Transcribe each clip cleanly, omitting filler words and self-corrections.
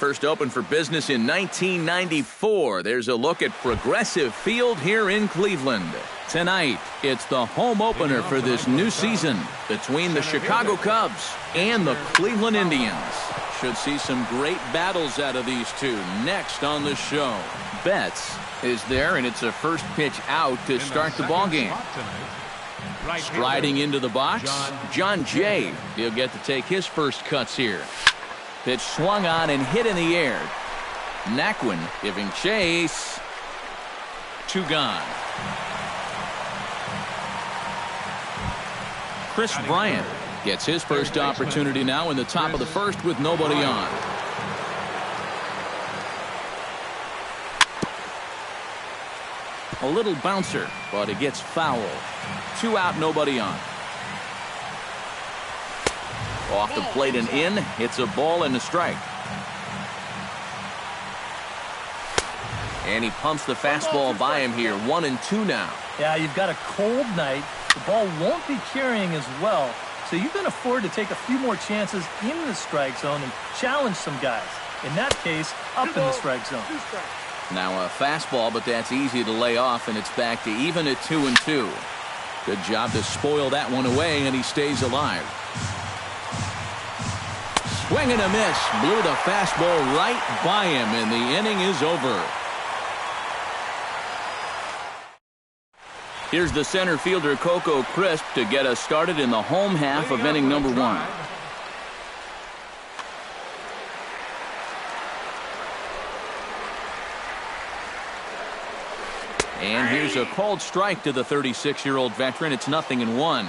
first opened for business in 1994. There's a look at Progressive Field here in Cleveland. Tonight, it's the home opener for this new season between the Chicago Cubs and the Cleveland Indians. Should see some great battles out of these two next on the show. Betts is there, and it's a first pitch out to start the ballgame. Striding into the box, John Jay. He'll get to take his first cuts here. Pitch swung on and hit in the air. Naquin giving chase. 2 gone. Chris Bryant gets his first opportunity now in the top of the first with nobody on. A little bouncer, but it gets foul. 2 out, nobody on. Off the plate and in. It's a ball and a strike. And he pumps the fastball by him here. 1-2 now. Yeah, you've got a cold night. The ball won't be carrying as well, so you can afford to take a few more chances in the strike zone and challenge some guys. In that case, up in the strike zone. Now a fastball, but that's easy to lay off, and it's back to even at 2-2. Good job to spoil that one away, and he stays alive. Swing and a miss. Blew the fastball right by him, and the inning is over. Here's the center fielder, Coco Crisp, to get us started in the home half of inning number 1. And here's a called strike to the 36-year-old veteran. It's 0-1.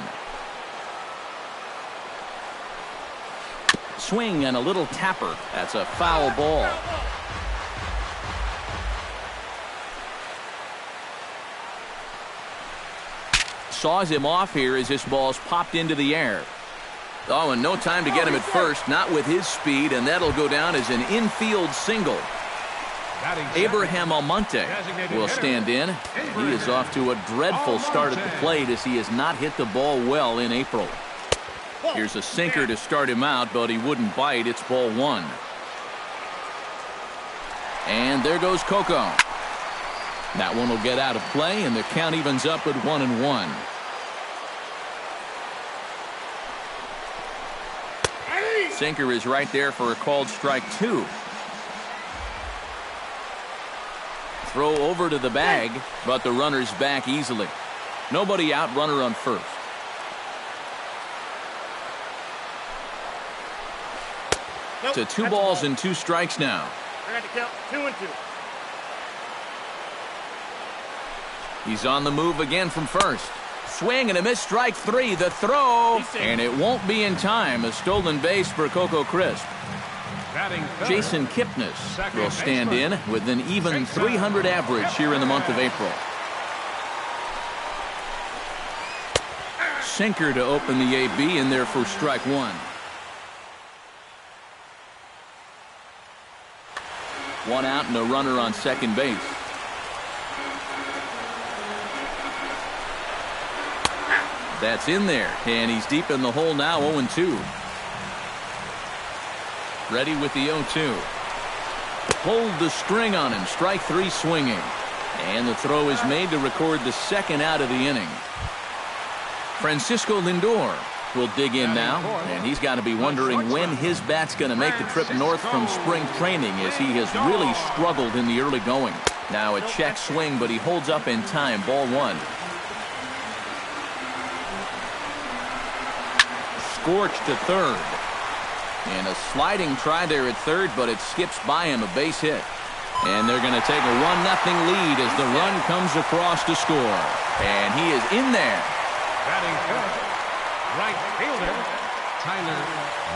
Swing and a little tapper. That's a foul ball. Saws him off here as this ball's popped into the air. Oh, and no time to get him at first, not with his speed, and that'll go down as an infield single. Abraham Almonte will stand in. He is off to a dreadful start at the plate as he has not hit the ball well in April. Here's a sinker to start him out, but he wouldn't bite. It's ball 1. And there goes Coco. That one will get out of play, and the count evens up at 1-1. Sinker is right there for a called strike 2. Throw over to the bag, but the runner's back easily. Nobody out, runner on first. To 2 balls and 2 strikes now. I got to count 2-2. He's on the move again from first. Swing and a miss, strike 3. The throw, and it won't be in time. A stolen base for Coco Crisp. Jason Kipnis will stand in with an even .300 average here in the month of April. Sinker to open the AB in there for strike 1. 1 out and a runner on second base. That's in there, and he's deep in the hole now, 0-2. Ready with the 0-2. Pulled the string on him, strike 3 swinging. And the throw is made to record the second out of the inning. Francisco Lindor will dig in now, and he's got to be wondering when his bat's going to make the trip north from spring training, as he has really struggled in the early going. Now a check swing, but he holds up in time, ball 1. Scorched to third. And a sliding try there at third, but it skips by him, a base hit. And they're going to take a 1-0 lead as the run comes across to score. And he is in there. Batting first, right fielder, Tyler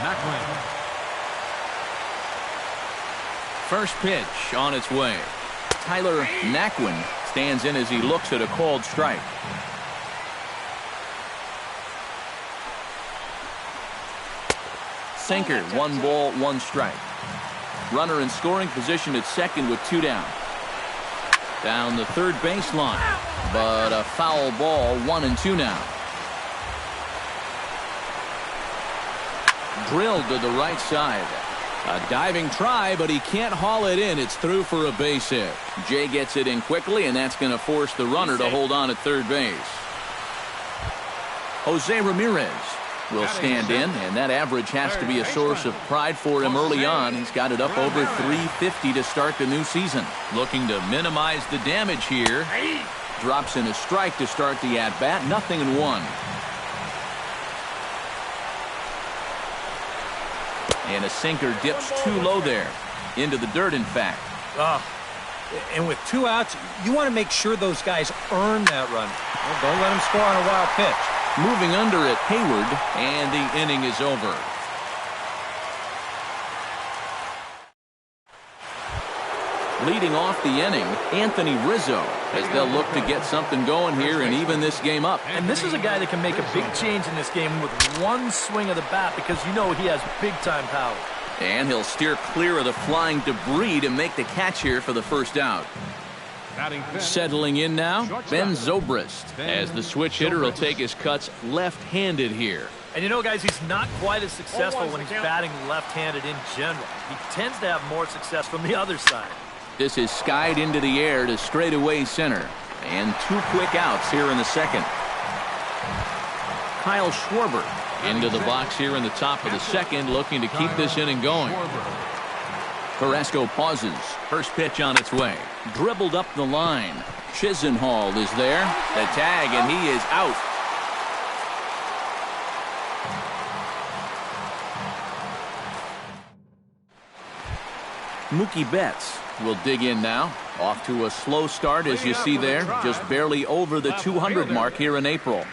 Naquin. First pitch on its way. Tyler Naquin stands in as he looks at a called strike. Sinker, 1 ball, 1 strike. Runner in scoring position at second with 2 down. Down the third baseline, but a foul ball, 1-2 now. Drilled to the right side. A diving try, but he can't haul it in. It's through for a base hit. Jay gets it in quickly, and that's going to force the runner to hold on at third base. Jose Ramirez will stand in, and that average has to be a source of pride for him early on. He's got it up over 350 to start the new season. Looking to minimize the damage here. Drops in a strike to start the at-bat. 0-1. And a sinker dips too low there. Into the dirt, in fact. And with 2 outs, you want to make sure those guys earn that run. Well, don't let them score on a wild pitch. Moving under it, Hayward, and the inning is over. Leading off the inning, Anthony Rizzo, as they'll look to get something going here and even this game up. And this is a guy that can make a big change in this game with one swing of the bat, because you know he has big-time power. And he'll steer clear of the flying debris to make the catch here for the first out. Settling in now, Ben Zobrist, as the switch hitter will take his cuts left-handed here. And you know, guys, he's not quite as successful when he's batting left-handed in general. He tends to have more success from the other side. This is skied into the air to straightaway center. And 2 quick outs here in the second. Kyle Schwarber into the box here in the top of the second, looking to keep this inning going. Carrasco pauses. First pitch on its way. Dribbled up the line. Chisenhall is there. The tag, and he is out. Mookie Betts will dig in now. Off to a slow start, as you see there. Just barely over the 200 mark here in April.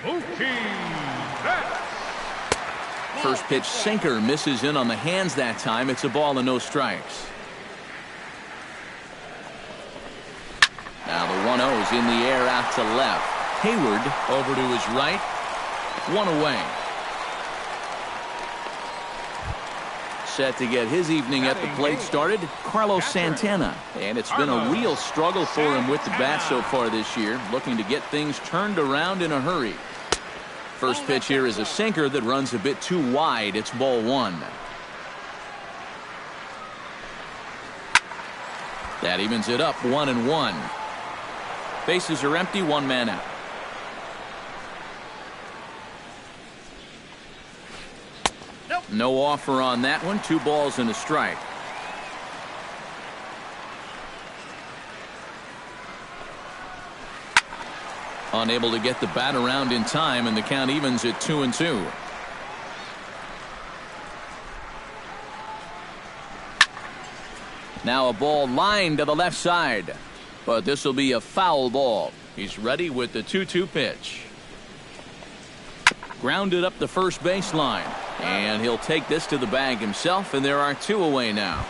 First pitch sinker misses in on the hands that time. It's a ball and no strikes. Now the 1-0's in the air out to left. Hayward over to his right. 1 away. Set to get his evening at the plate started, Carlos Santana. And it's been a real struggle for him with the bat so far this year, looking to get things turned around in a hurry. First pitch here is a sinker that runs a bit too wide. It's ball 1. That evens it up, 1-1. Bases are empty, 1 man out. No offer on that one. 2 balls and a strike. Unable to get the bat around in time, and the count evens at 2-2. Now a ball lined to the left side, but this will be a foul ball. He's ready with the 2-2 pitch. Grounded up the first baseline. And he'll take this to the bag himself, and there are 2 away now.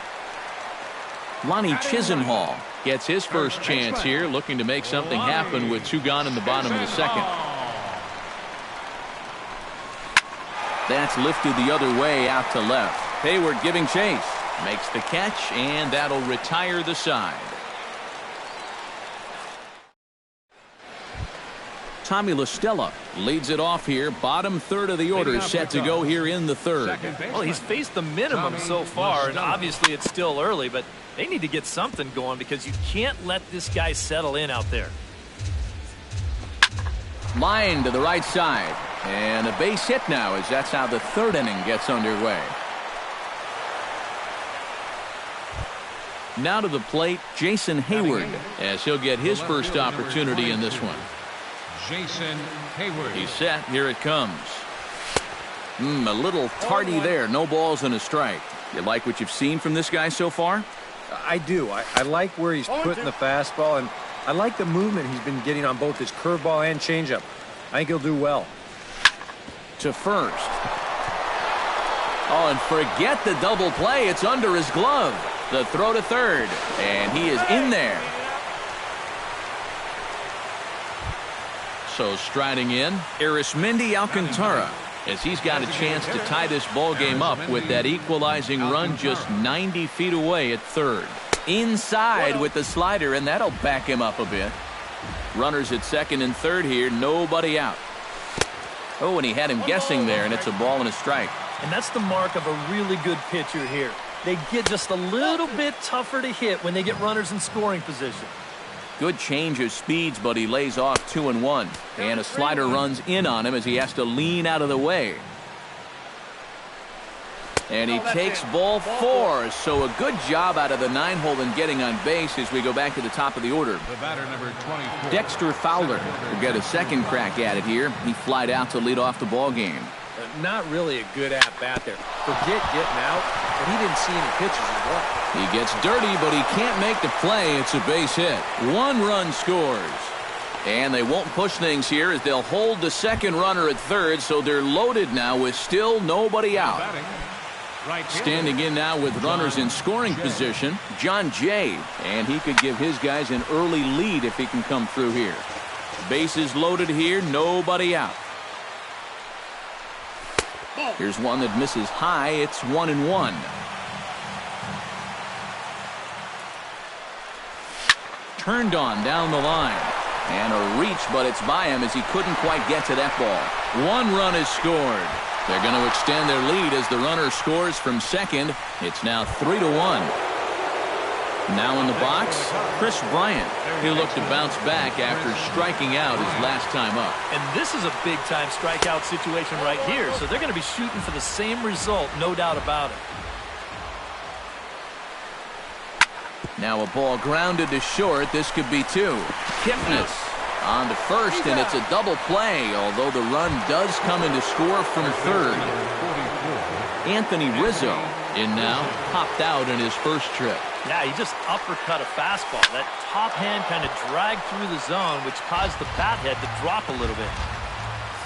Lonnie Chisenhall gets his first chance here, looking to make something happen with 2 gone in the bottom of the second. That's lifted the other way out to left. Hayward giving chase. Makes the catch, and that'll retire the side. Tommy La Stella leads it off here. Bottom third of the order set to go here in the third. Well, he's faced the minimum so far, and obviously it's still early, but they need to get something going because you can't let this guy settle in out there. Line to the right side. And a base hit now, as that's how the third inning gets underway. Now to the plate, Jason Hayward, as he'll get his first opportunity in this one. Jason Hayward. He's set. Here it comes. A little tardy there. No balls and a strike. You like what you've seen from this guy so far? I do. I like where he's putting the fastball, and I like the movement he's been getting on both his curveball and changeup. I think he'll do well. To first. Oh, and forget the double play. It's under his glove. The throw to third. And he is in there. So striding in, Arismendi Alcantara, as he's got a chance to tie this ball game up with that equalizing run just 90 feet away at third. Inside with the slider, and that'll back him up a bit. Runners at second and third here, nobody out. Oh, and he had him guessing there, and it's a ball and a strike. And that's the mark of a really good pitcher here. they get just a little bit tougher to hit when they get runners in scoring position. Good change of speeds, but he lays off 2-1. And a slider runs in on him as he has to lean out of the way. And he takes ball 4. So a good job out of the 9-hole in getting on base as we go back to the top of the order. The batter, number 24. Dexter Fowler will get a second crack at it here. He flied out to lead off the ball game. Not really a good at-bat there. Forget getting out, but he didn't see any pitches as well. He gets dirty, but he can't make the play. It's a base hit. 1 run scores. And they won't push things here as they'll hold the second runner at third, so they're loaded now with still nobody out. Standing in now with runners in scoring position, John Jay. And he could give his guys an early lead if he can come through here. Bases loaded here, nobody out. Here's one that misses high. It's 1-1. Turned on down the line. And a reach, but it's by him as he couldn't quite get to that ball. 1 run is scored. They're going to extend their lead as the runner scores from second. It's now 3-1. Now in the box, Chris Bryant. He'll look to bounce back after striking out his last time up. And this is a big-time strikeout situation right here, so they're going to be shooting for the same result, no doubt about it. Now a ball grounded to short. This could be 2. Kipnis on to first, and it's a double play, although the run does come in to score from third. Anthony Rizzo in now, popped out in his first trip. Yeah, he just uppercut a fastball. That top hand kind of dragged through the zone, which caused the bat head to drop a little bit.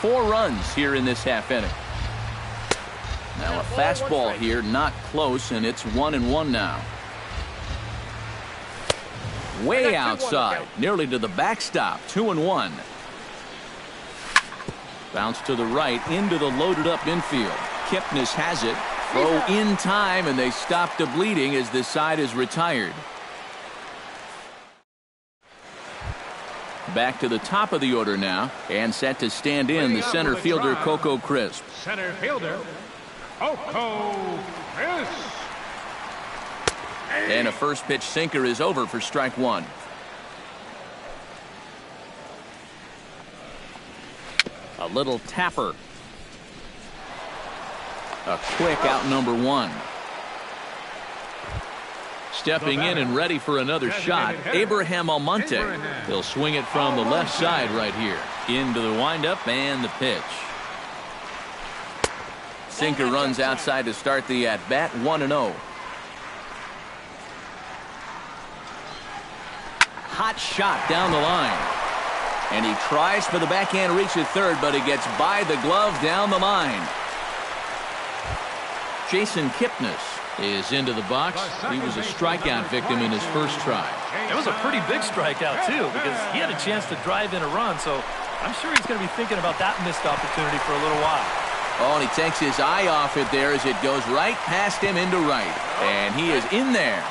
4 runs here in this half inning. Now a fastball here, not close, and it's 1-1 now. Way outside, nearly to the backstop, 2-1. Bounce to the right, into the loaded up infield. Kipnis has it. Throw in time, and they stop the bleeding as this side is retired. Back to the top of the order now, and set to stand in the center fielder, Coco Crisp. Center fielder, Coco Crisp. And a first pitch sinker is over for strike 1. A little tapper. A quick out number 1. Stepping in and ready for another shot, Abraham Almonte. He'll swing it from the left side right here. Into the windup and the pitch. Sinker runs outside to start the at-bat, 1-0. Hot shot down the line. And he tries for the backhand reach at third, but he gets by the glove down the line. Jason Kipnis is into the box. He was a strikeout victim in his first try. It was a pretty big strikeout, too, because he had a chance to drive in a run, so I'm sure he's going to be thinking about that missed opportunity for a little while. Oh, and he takes his eye off it there as it goes right past him into right. And he is in there.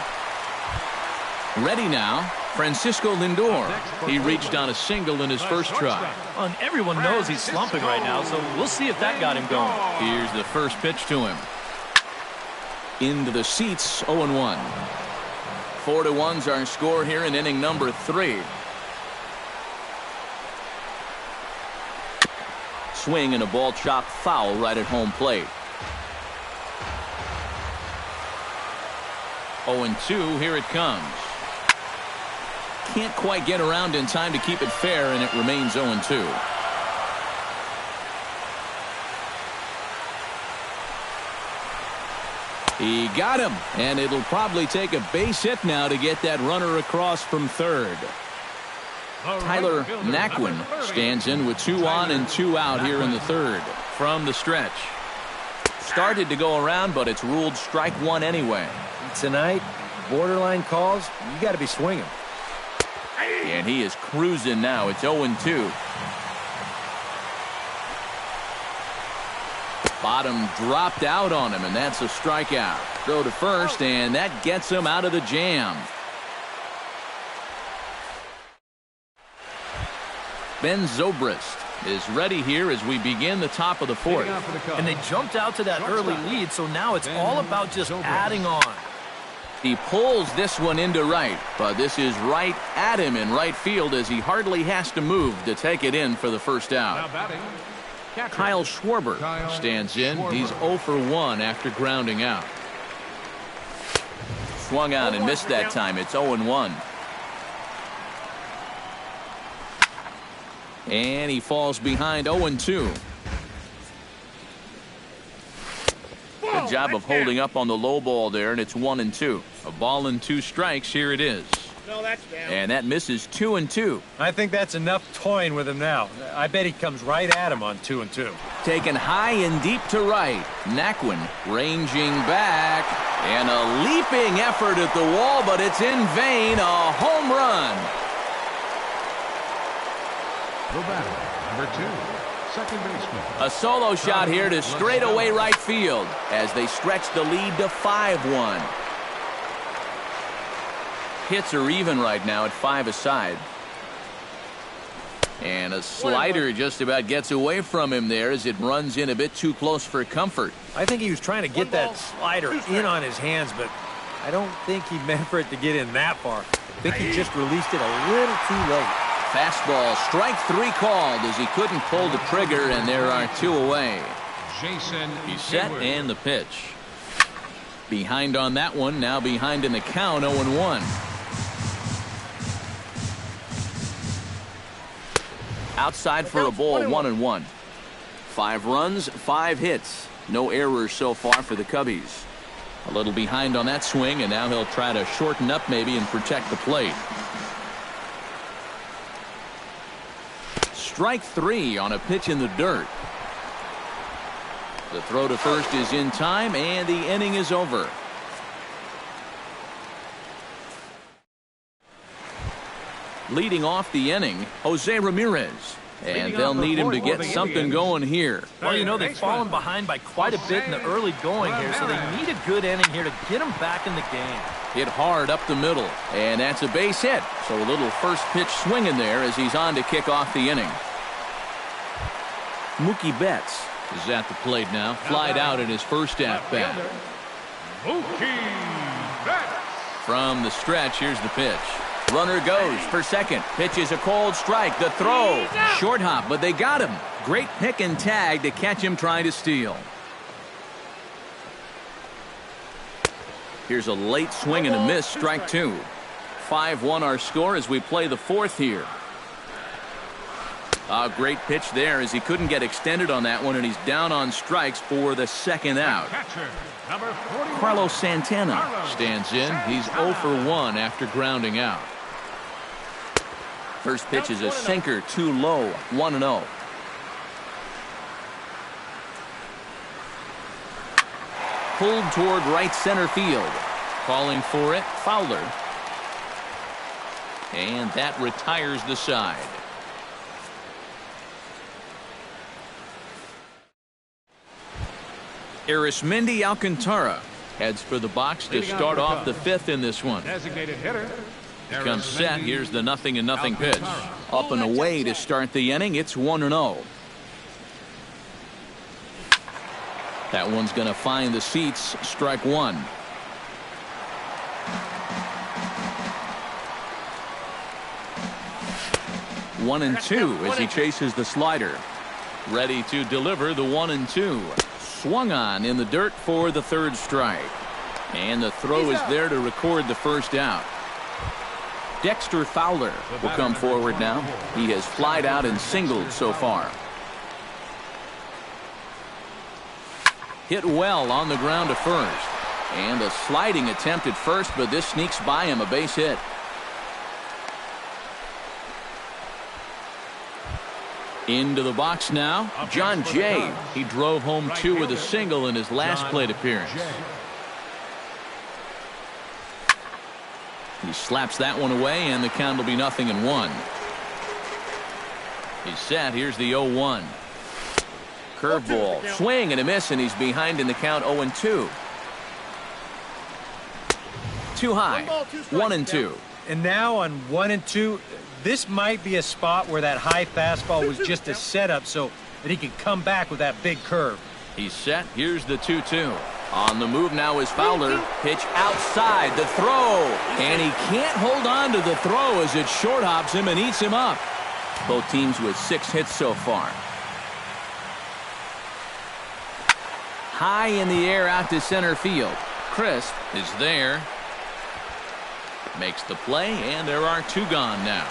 Ready now, Francisco Lindor. He reached on a single in his first try. And everyone knows he's slumping right now, so we'll see if that got him going. Here's the first pitch to him. Into the seats, 0-1. 4-1's our score here in inning number 3. Swing and a ball chopped foul right at home plate. 0-2, here it comes. Can't quite get around in time to keep it fair, and it remains 0-2. He got him, and it'll probably take a base hit now to get that runner across from third. Tyler Naquin stands in with 2 on and 2 out here in the third from the stretch. Started to go around, but it's ruled strike 1 anyway. Tonight, borderline calls, you got to be swinging. And he is cruising now. It's 0-2. Bottom dropped out on him, and that's a strikeout. Throw to first, and that gets him out of the jam. Ben Zobrist is ready here as we begin the top of the fourth. And they jumped out to that early lead, so now it's all about just adding on. He pulls this one into right, but this is right at him in right field as he hardly has to move to take it in for the first out. Kyle Schwarber stands in. He's 0 for 1 after grounding out. Swung on and missed that time. It's 0-1. And he falls behind 0-2. Good job of holding up on the low ball there, and it's 1-2. A ball and 2 strikes. Here it is. And that misses 2-2. I think that's enough toying with him now. I bet he comes right at him on 2-2. Taken high and deep to right. Naquin ranging back. And a leaping effort at the wall, but it's in vain. A home run. The batter, number 2, second baseman. A solo shot here to straightaway right field as they stretch the lead to 5-1. Hits are even right now at 5 aside. And a slider just about gets away from him there as it runs in a bit too close for comfort. I think he was trying to get that slider in on his hands, but I don't think he meant for it to get in that far. I think he just released it a little too late. Fastball, strike 3 called as he couldn't pull the trigger, and there are 2 away. He's set and the pitch. Behind on that one, now behind in the count, 0-1. Outside for a ball, 1-1. 5 runs, 5 hits. No errors so far for the Cubbies. A little behind on that swing, and now he'll try to shorten up maybe and protect the plate. Strike 3 on a pitch in the dirt. The throw to first is in time, and the inning is over. Leading off the inning, Jose Ramirez. And they'll need him to get something going here. Well, you know, they've fallen behind by quite a bit in the early going here, so they need a good inning here to get them back in the game. Hit hard up the middle, and that's a base hit. So a little first pitch swing in there as he's on to kick off the inning. Mookie Betts is at the plate now. Flied out in his first at-bat. Mookie Betts. From the stretch, here's the pitch. Runner goes for second. Pitch is a cold strike. The throw. Short hop, but they got him. Great pick and tag to catch him trying to steal. Here's a late swing and a miss. Strike 2. 5-1 our score as we play the fourth here. A great pitch there as he couldn't get extended on that one, and he's down on strikes for the second out. Carlos Santana stands in. He's 0 for 1 after grounding out. First pitch is a sinker, too low, 1-0. Pulled toward right center field. Calling for it, Fowler. And that retires the side. Arismendi Alcantara heads for the box to start off the fifth in this one. Designated hitter. Comes set. Here's the 0-0 pitch. Up and away to start the inning. It's 1-0. That one's going to find the seats. Strike 1. One and 2 as he chases the slider. Ready to deliver the 1-2. Swung on in the dirt for the third strike. And the throw is there to record the first out. Dexter Fowler will come forward now. He has flied out and singled so far. Hit well on the ground to first. And a sliding attempt at first, but this sneaks by him, a base hit. Into the box now, John Jay. He drove home 2 with a single in his last plate appearance. He slaps that one away, and the count will be 0-1. He's set. Here's the 0-1. Curveball, swing and a miss, and he's behind in the count 0-2. Too high. 1-2. And now on 1-2, This might be a spot where that high fastball was just a setup so that he can come back with that big curve. He's set. Here's the 2-2. On the move now is Fowler. Pitch outside. The throw. And he can't hold on to the throw as it short hops him and eats him up. Both teams with 6 hits so far. High in the air out to center field. Crisp is there. Makes the play, and there are 2 gone now.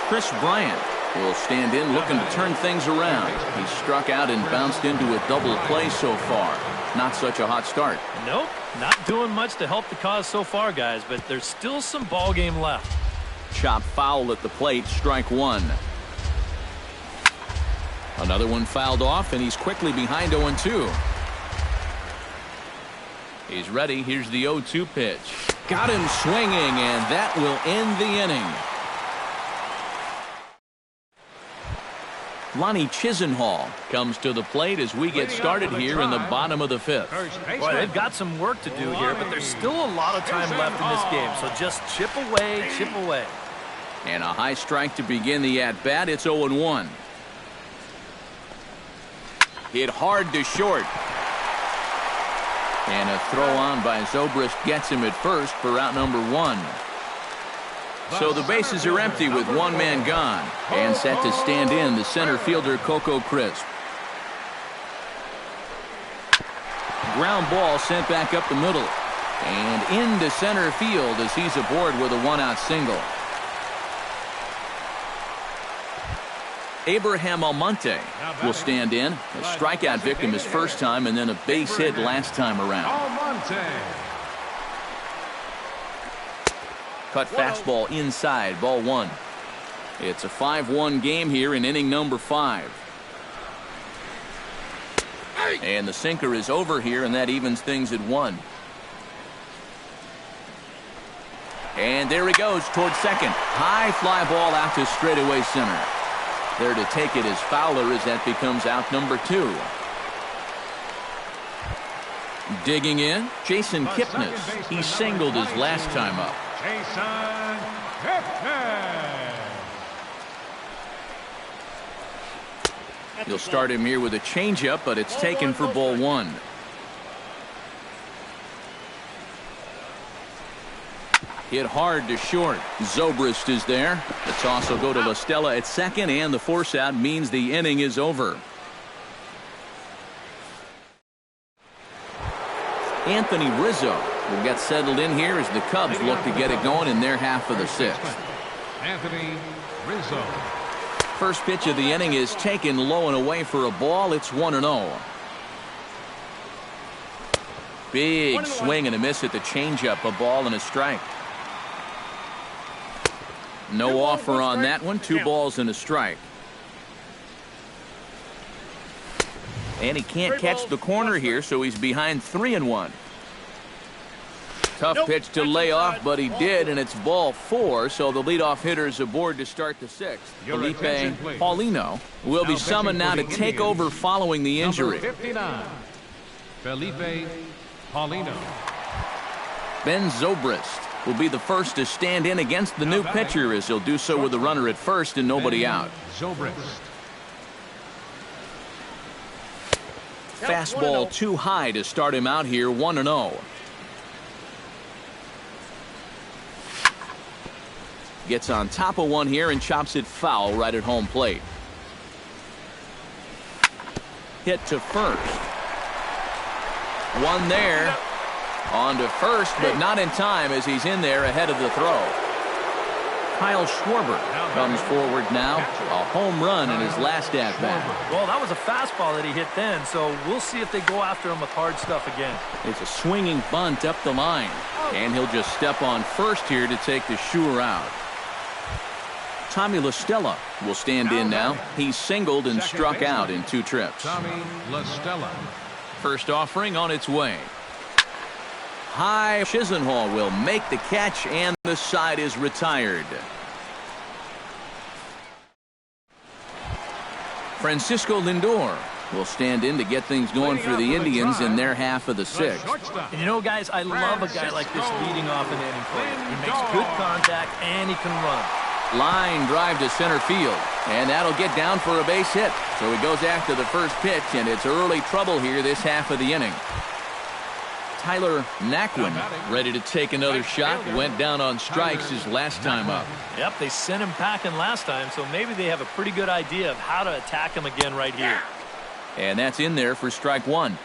Chris Bryant will stand in looking to turn things around. He struck out and bounced into a double play so far. Not such a hot start. Nope, not doing much to help the cause so far, guys, but there's still some ball game left. Chop foul at the plate, strike 1. Another one fouled off, and he's quickly behind 0-2. He's ready. Here's the 0-2 pitch. Got him swinging, and that will end the inning. Lonnie Chisenhall comes to the plate as we get started here in the bottom of the 5th. Boy, they've got some work to do here, but there's still a lot of time left in this game, so just chip away, chip away. And a high strike to begin the at-bat. It's 0-1. Hit hard to short. And a throw on by Zobrist gets him at first for out number 1. So the bases are empty with 1 man gone. And set to stand in the center fielder Coco Crisp. Ground ball sent back up the middle. And into center field as he's aboard with a 1-out single. Abraham Almonte will stand in. A strikeout victim his first time and then a base hit last time around. Cut fastball inside, ball 1. It's a 5-1 game here in inning number 5. And the sinker is over here, and that evens things at 1. And there he goes towards second. High fly ball out to straightaway center. There to take it is Fowler as that becomes out number 2. Digging in, Jason Kipnis. He singled his last time up. Jason Kipnis. He'll start him here with a changeup, but it's taken for ball 1. Hit hard to short. Zobrist is there. The toss will go to La Stella at second, and the force out means the inning is over. Anthony Rizzo will get settled in here as the Cubs look to get it going in their half of the 6th. Anthony Rizzo. First pitch of the inning is taken low and away for a ball. It's 1-0. Big swing and a miss at the changeup. A ball and a strike. No offer on that one. 2 balls and a strike. And he can't catch the corner here, so he's behind 3-1. Tough pitch to lay off, but he did, and it's ball 4, so the leadoff hitter is aboard to start the 6th. Felipe Paulino will be summoned now to take over following the injury. 59, Felipe Paulino. Ben Zobrist will be the first to stand in against the new pitcher as he'll do so with a runner at first and nobody out. Zobrist. Fastball too high to start him out here, 1-0. Gets on top of one here and chops it foul right at home plate. Hit to first. One there. On to first, but not in time as he's in there ahead of the throw. Kyle Schwarber comes forward now. A home run in his last at-bat. Well, that was a fastball that he hit then, so we'll see if they go after him with hard stuff again. It's a swinging bunt up the line. And he'll just step on first here to take the sure out. Tommy La Stella will stand in now. He's singled and struck out in 2 trips. Tommy La Stella. First offering on its way. High. Chisenhall will make the catch, and the side is retired. Francisco Lindor will stand in to get things going for the Indians in their half of the sixth. And you know, guys, I love a guy like this leading off an inning for you. He makes good contact and he can run. Line drive to center field, and that'll get down for a base hit. So he goes after the first pitch, and it's early trouble here this half of the inning. Tyler Naquin ready to take another shot. Went down on strikes his last time up. Yep, they sent him packing last time, so maybe they have a pretty good idea of how to attack him again right here. And that's in there for strike one.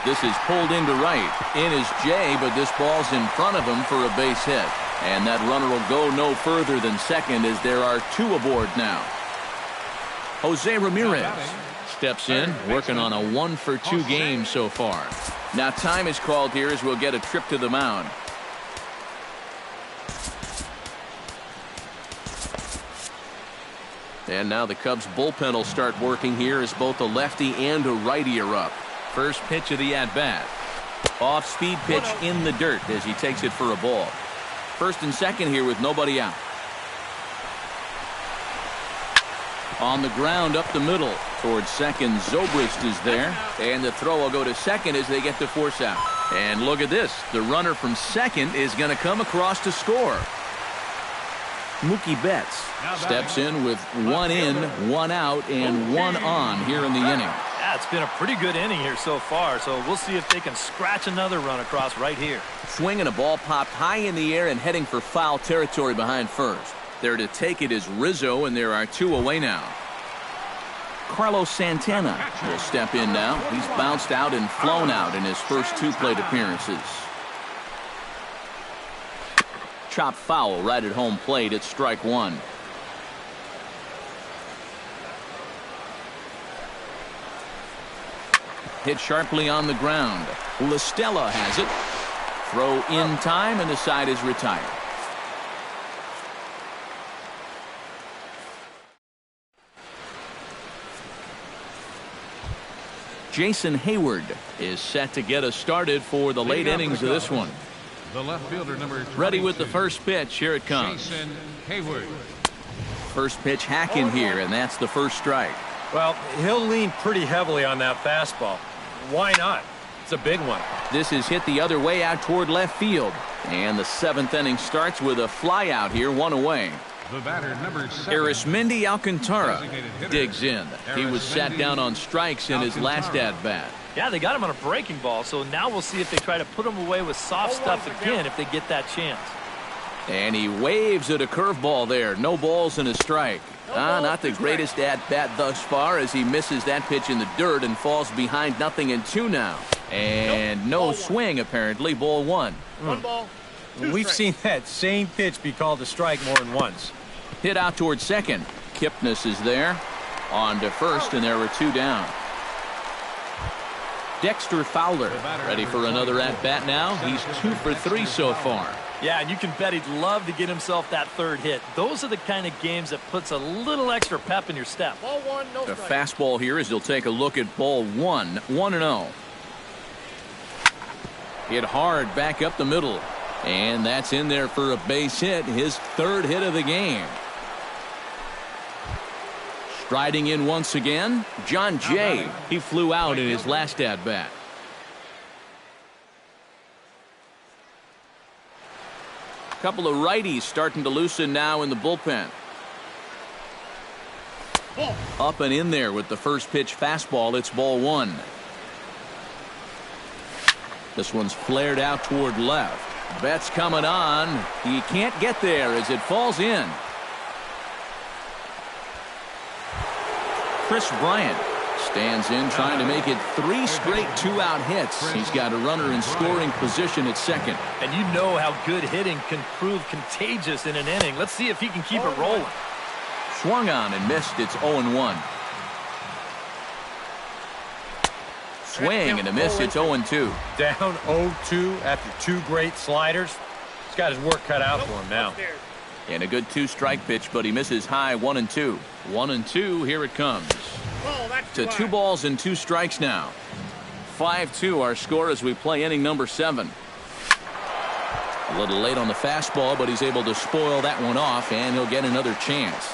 This is pulled into right. In is Jay, but this ball's in front of him for a base hit. And that runner will go no further than second as there are two aboard now. Jose Ramirez steps in, working on a 1-for-2 game so far. Now time is called here as we'll get a trip to the mound. And now the Cubs bullpen will start working here as both a lefty and a righty are up. First pitch of the at-bat. Off-speed pitch in the dirt as he takes it for a ball. First and second here with nobody out. On the ground up the middle towards second. Zobrist is there, and the throw will go to second as they get to force out. And look at this, the runner from second is going to come across to score. Mookie Betts steps in with one in, one out, and one on here in the inning. Yeah, it's been a pretty good inning here so far, so we'll see if they can scratch another run across right here. Swing and a ball popped high in the air and heading for foul territory behind first. There to take it is Rizzo, and there are two away now. Carlos Santana will step in now. He's bounced out and flown out in his first two plate appearances. Chop foul right at home plate. It's strike one. Hit sharply on the ground. LaStella has it. Throw in time, and the side is retired. Jason Hayward is set to get us started for the late innings of this one. The left fielder, number 22. Ready with the first pitch. Here it comes. Jason Hayward. First pitch hack in here, and that's the first strike. Well, he'll lean pretty heavily on that fastball. Why not? It's a big one. This is hit the other way out toward left field. And the seventh inning starts with a fly out here, one away. The batter, number 7. Arismendi Alcantara digs in. He was sat down on strikes in his last at-bat. Yeah, they got him on a breaking ball, so now we'll see if they try to put him away with soft stuff again if they get that chance. And he waves at a curveball there. No balls and a strike. Not the greatest at-bat thus far as he misses that pitch in the dirt and falls behind 0-2 now. And no swing, apparently. Ball one. One ball. We've seen that same pitch be called a strike more than once. Hit out towards second. Kipnis is there. On to first, and there were two down. Dexter Fowler ready for another at-bat now. He's 2 for 3 so far. Yeah, and you can bet he'd love to get himself that third hit. Those are the kind of games that puts a little extra pep in your step. Ball one, no The strike. fastball here as he'll take a look at ball one. 1-0. Hit hard back up the middle. And that's in there for a base hit. His third hit of the game. Striding in once again, John Jay. He flew out in his last at-bat. Couple of righties starting to loosen now in the bullpen. Up and in there with the first pitch fastball. It's ball one. This one's flared out toward left. Betts coming on. He can't get there as it falls in. Chris Bryant stands in trying to make it 3 straight 2-out hits. He's got a runner in scoring position at second. And you know how good hitting can prove contagious in an inning. Let's see if he can keep it rolling. Swung on and missed. It's 0-1. Swing and a miss. It's 0-2. Down 0-2 after 2 great sliders. He's got his work cut out for him now. And a good 2-strike pitch, but he misses high. 1-2. 1-2. Here it comes. To 2 balls and 2 strikes now. 5-2 our score as we play inning number 7. A little late on the fastball, but he's able to spoil that one off, and he'll get another chance.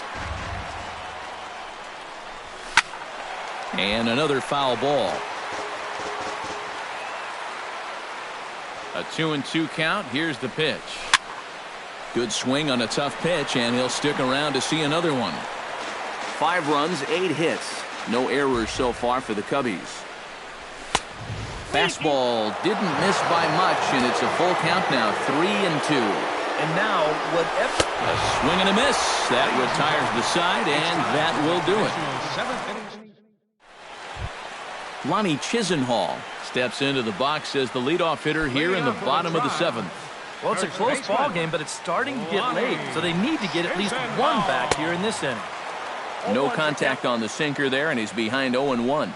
And another foul ball. A 2-2 count. Here's the pitch. Good swing on a tough pitch, and he'll stick around to see another one. 5 runs, 8 hits. No errors so far for the Cubbies. Fastball didn't miss by much, and it's a full count now, 3-2. And now, whatever. A swing and a miss. That retires the side, and that will do it. Lonnie Chisenhall steps into the box as the leadoff hitter here in the bottom of the 7th. Well, it's a close ball game, but it's starting to get late, so they need to get at least one back here in this inning. No contact on the sinker there, and he's behind 0-1.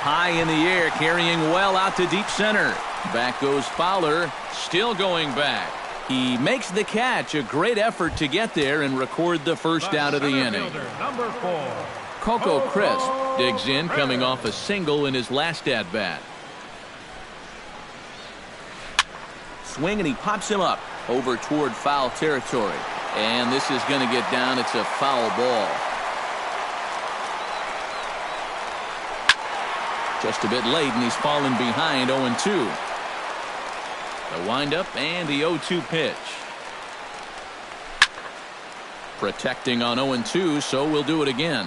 High in the air, carrying well out to deep center. Back goes Fowler, still going back. He makes the catch. A great effort to get there and record the first out of the inning. Number 4. Coco Crisp digs in, coming off a single in his last at-bat. Swing, and he pops him up over toward foul territory. And this is going to get down. It's a foul ball. Just a bit late, and he's fallen behind 0-2. The windup and the 0-2 pitch. Protecting on 0-2, so we'll do it again.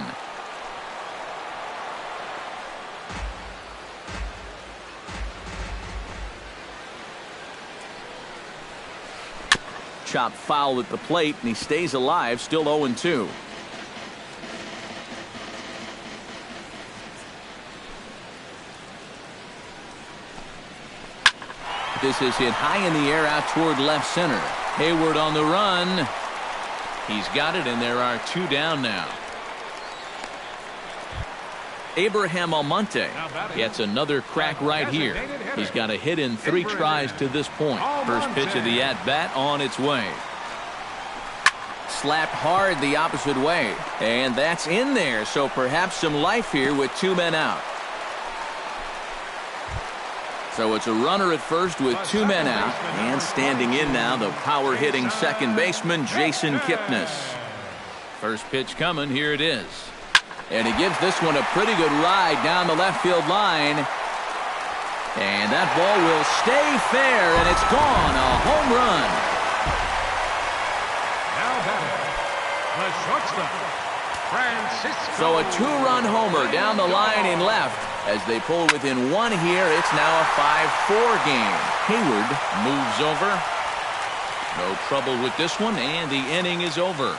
Chop foul at the plate, and he stays alive, still 0-2. This is hit high in the air out toward left center. Hayward on the run. He's got it, and there are 2 down now. Abraham Almonte gets another crack right here. He's got a hit in 3 tries to this point. First pitch of the at-bat on its way. Slapped hard the opposite way. And that's in there, so perhaps some life here with 2 men out. So it's a runner at first with 2 men out. And standing in now, the power-hitting second baseman, Jason Kipnis. First pitch coming. Here it is. And he gives this one a pretty good ride down the left field line. And that ball will stay fair, and it's gone. A home run. Now batting, the shortstop, Francisco. So a 2-run homer down the line in left. As they pull within 1 here, it's now a 5-4 game. Hayward moves over. No trouble with this one, and the inning is over.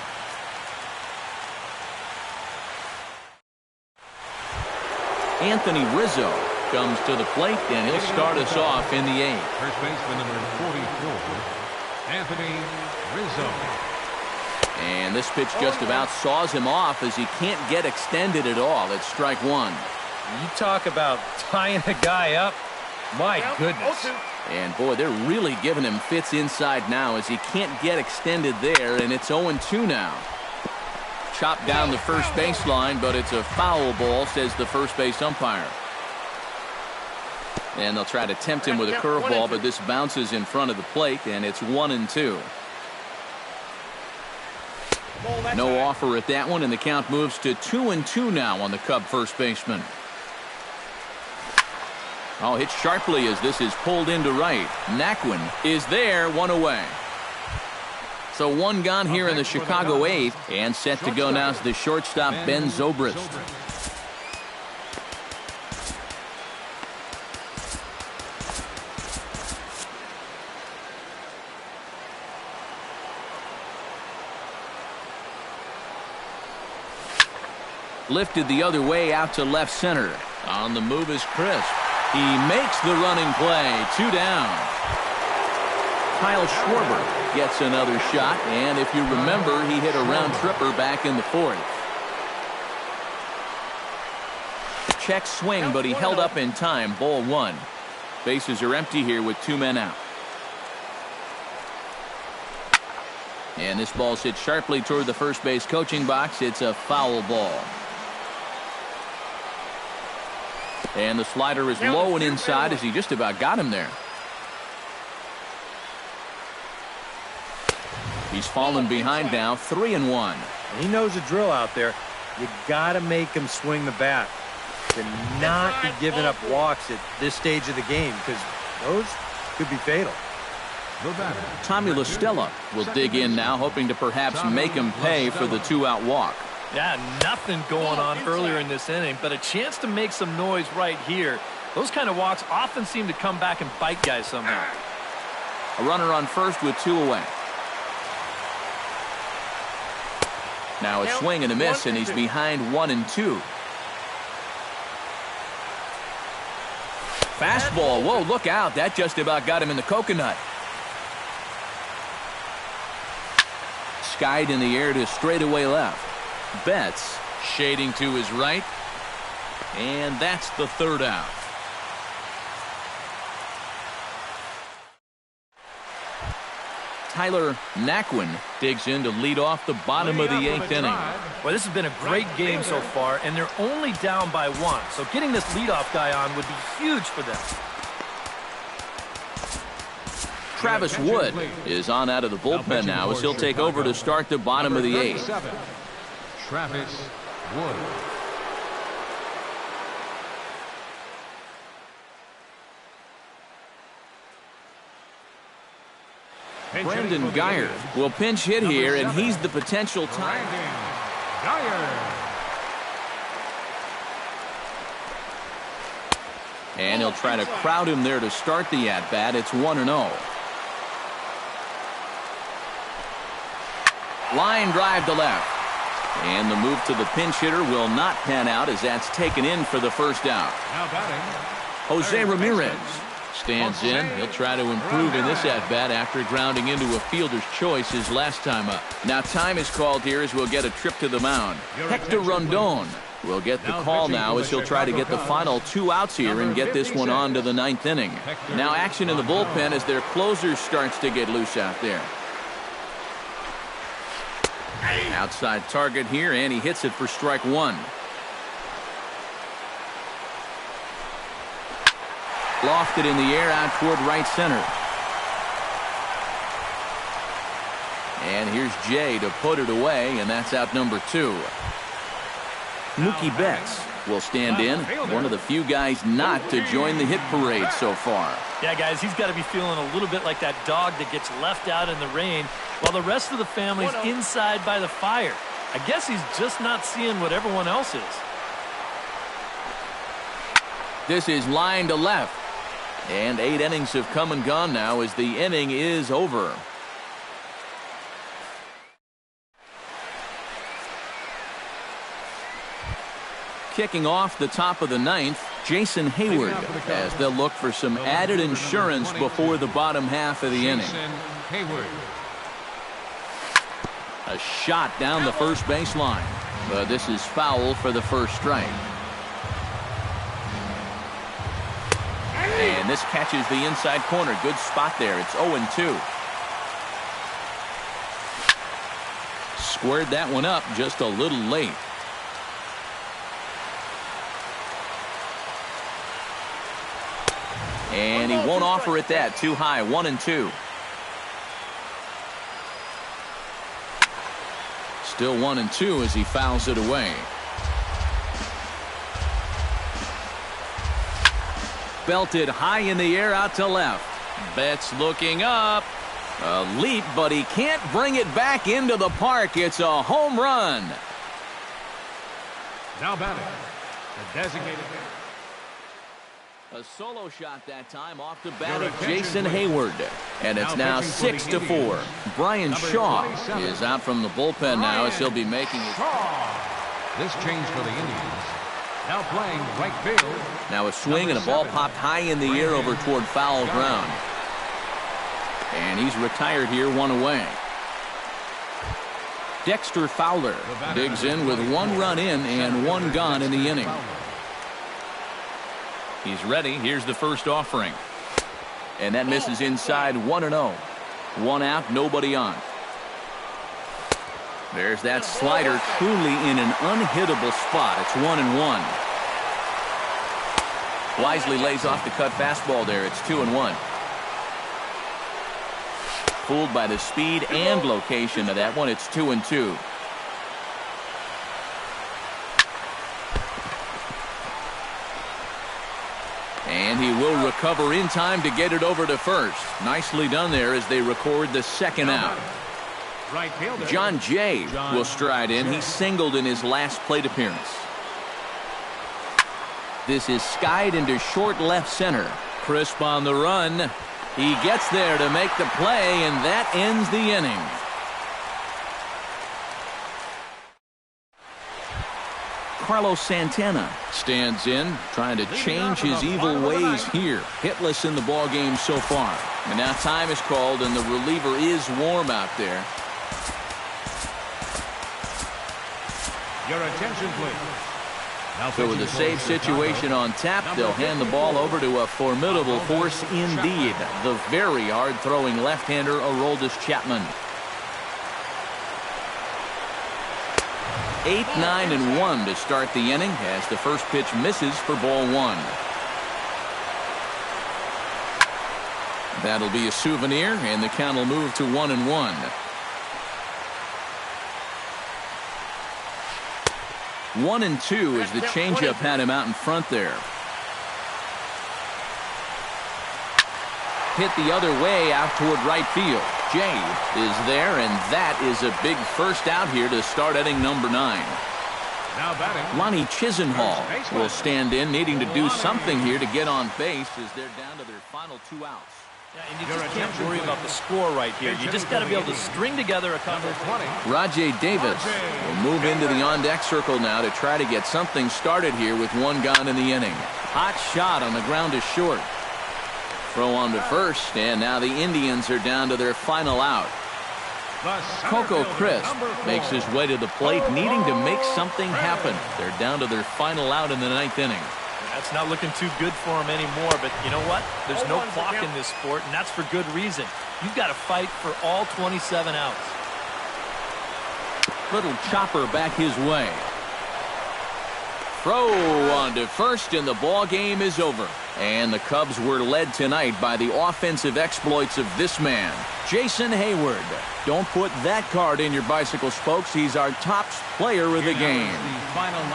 Anthony Rizzo comes to the plate, and he'll start us off in the 8th. First baseman number 44, Anthony Rizzo. And this pitch just about saws him off as he can't get extended at all. It's strike 1. You talk about tying a guy up. My goodness. And boy, they're really giving him fits inside now as he can't get extended there, and it's 0-2 now. Chopped down the first baseline, but it's a foul ball, says the first base umpire. And they'll try to tempt him with a curveball, but this bounces in front of the plate, and it's 1-2. No offer at that one, and the count moves to 2-2 now on the Cub first baseman. Oh, hit sharply as this is pulled into right. Naquin is there, 1 away. So 1 gone here in the Chicago 8th, and set to go now is the shortstop, Ben Zobrist. Lifted the other way out to left center. On the move is Crisp. He makes the running play. 2 down. Kyle Schwarber gets another shot, and if you remember, he hit a round tripper back in the 4th. Check swing, but he held up in time. Ball 1. Bases are empty here with 2 men out. And this ball's hit sharply toward the first base coaching box. It's a foul ball. And the slider is low and inside as he just about got him there. He's fallen behind now, 3-1. He knows the drill out there. You got to make him swing the bat. To not be giving up walks at this stage of the game, because those could be fatal. Tommy La Stella will dig in now, hoping to perhaps make him pay for the two-out walk. Yeah, nothing going on earlier in this inning, but a chance to make some noise right here. Those kind of walks often seem to come back and bite guys somehow. A runner on first with two away. Now a swing and a miss, and he's behind 1-2. Fastball. Whoa, look out. That just about got him in the coconut. Skied in the air to straightaway left. Betts shading to his right. And that's the third out. Tyler Naquin digs in to lead off the bottom of the 8th inning. Well, this has been a great game so far, and they're only down by 1. So getting this leadoff guy on would be huge for them. Travis Wood is on out of the bullpen now as he'll take over to start the bottom of the 8th. Travis Wood. Brandon Geyer will pinch hit here, and he's the potential time. And he'll try to crowd him there to start the at-bat. It's 1-0. Line drive to left. And the move to the pinch hitter will not pan out as that's taken in for the first out. Now batting, Jose Ramirez stands in. He'll try to improve in this at-bat after grounding into a fielder's choice his last time up. Now time is called here as we'll get a trip to the mound. Hector Rondon will get the call now as he'll try to get the final 2 outs here and get this one on to the 9th inning. Now action in the bullpen as their closer starts to get loose out there. Outside target here, and he hits it for strike 1. Lofted in the air out toward right center. And here's Jay to put it away, and that's out number 2. Mookie Betts will stand in, one of the few guys not to join the hit parade so far. Yeah, guys, he's got to be feeling a little bit like that dog that gets left out in the rain while the rest of the family's inside by the fire. I guess he's just not seeing what everyone else is. This is line to left. And 8 innings have come and gone now as the inning is over. Kicking off the top of the 9th, Jason Hayward, as they'll look for some added insurance before the bottom half of the inning. A shot down the first baseline, but this is foul for the first strike. And this catches the inside corner. Good spot there. It's 0-2. Squared that one up just a little late. And he won't offer it that. Too high. 1-2. Still 1-2 as he fouls it away. Belted high in the air out to left. Betts looking up. A leap, but he can't bring it back into the park. It's a home run. Now batting, the designated. A solo shot that time off the bat of Jason Hayward. And it's now 6-4. Brian Shaw is out from the bullpen now as he'll be making his. This change for the Indians. Now playing right field. Now a swing and a ball popped high in the air over toward foul ground. And he's retired here, 1 away. Dexter Fowler digs in with 1 run in and 1 gone in the inning. He's ready. Here's the first offering. And that misses inside. 1-0. 1 out, nobody on. There's that slider truly in an unhittable spot. It's 1-1. Wisely lays off the cut fastball there. It's 2-1. Fooled by the speed and location of that one. It's 2-2. recover in time to get it over to first. Nicely done there as they record the second out. Right fielder. John Jay will stride in. He singled in his last plate appearance. This is skied into short left center. Crisp on the run. He gets there to make the play, and that ends the inning. Carlos Santana stands in, trying to change his evil ways here. Hitless in the ball game so far. And now time is called, and the reliever is warm out there. Your attention, please. Now So with a save situation on tap, they'll hand the ball over to a formidable force indeed. The very hard-throwing left-hander, Aroldis Chapman. 8, 9, and 1 to start the inning as the first pitch misses for ball one. That'll be a souvenir, and the count will move to 1-1. 1-2 as the changeup had him out in front there. Hit the other way out toward right field. Jay is there, and that is a big first out here to start inning number 9. Now batting. Lonnie Chisenhall will stand in, needing to do something here to get on base as they're down to their final 2 outs. Yeah, and you just can't worry about the score right here. You just got to be able to string together a couple. Rajay Davis will move into the on-deck circle now to try to get something started here with 1 gone in the inning. Hot shot on the ground to short. Throw on to first, and now the Indians are down to their final out. Coco Crisp makes his way to the plate, needing to make something happen. They're down to their final out in the 9th inning. That's not looking too good for him anymore, but you know what? There's no clock in this sport, and that's for good reason. You've got to fight for all 27 outs. Little chopper back his way. Throw on to first, and the ball game is over. And the Cubs were led tonight by the offensive exploits of this man, Jason Hayward. Don't put that card in your bicycle spokes. He's our top player of the game.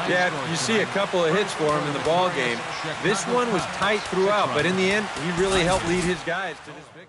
Yeah, you see a couple of hits for him in the ball game. This one was tight throughout, but in the end, he really helped lead his guys to this victory.